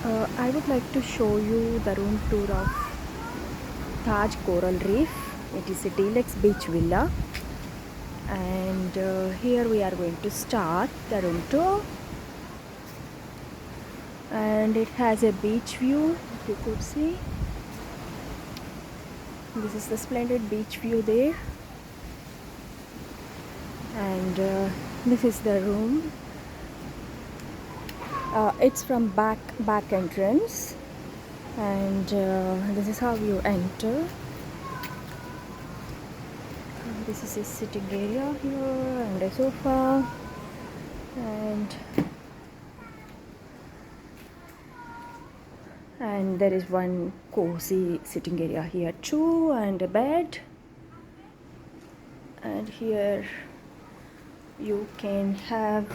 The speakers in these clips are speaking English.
I would like to show you the room tour of Taj Coral Reef. It is a deluxe beach villa, and here we are going to start the room tour. And it has a beach view, if you could see. This is the splendid beach view there, and this is the room. It's from back entrance, and this is how you enter. This is a sitting area here and a sofa, and there is one cozy sitting area here too, and a bed. And here you can have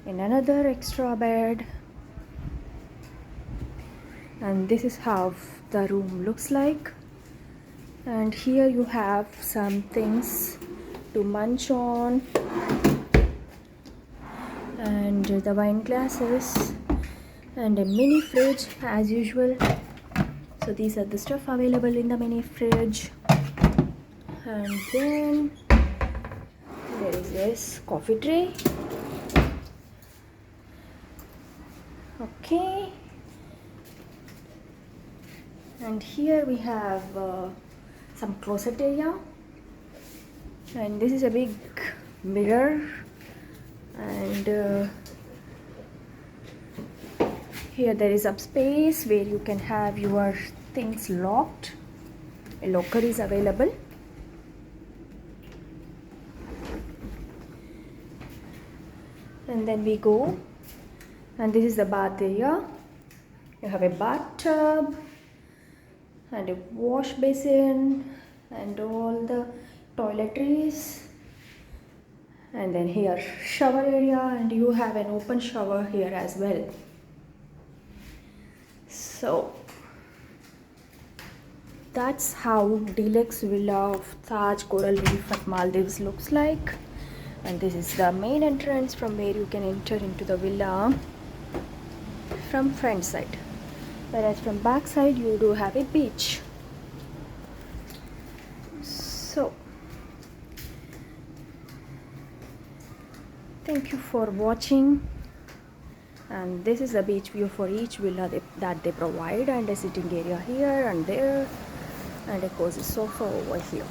another extra bed, and this is how the room looks like. And here you have some things to munch on, and the wine glasses, and a mini fridge as usual. So these are the stuff available in the mini fridge. And then there is this coffee tray. Okay, and here we have some closet area, and this is a big mirror, and here there is a space where you can have your things locked. A locker is available. And then we go, and this is the bath area. You have a bathtub and a wash basin and all the toiletries, and then here shower area, and you have an open shower here as well. So that's how deluxe villa of Taj Coral Reef at Maldives looks like. And this is the main entrance from where you can enter into the villa from front side, whereas from back side you do have a beach. So thank you for watching, and this is the beach view for each villa that they provide, and a sitting area here and there, and a cozy sofa over here.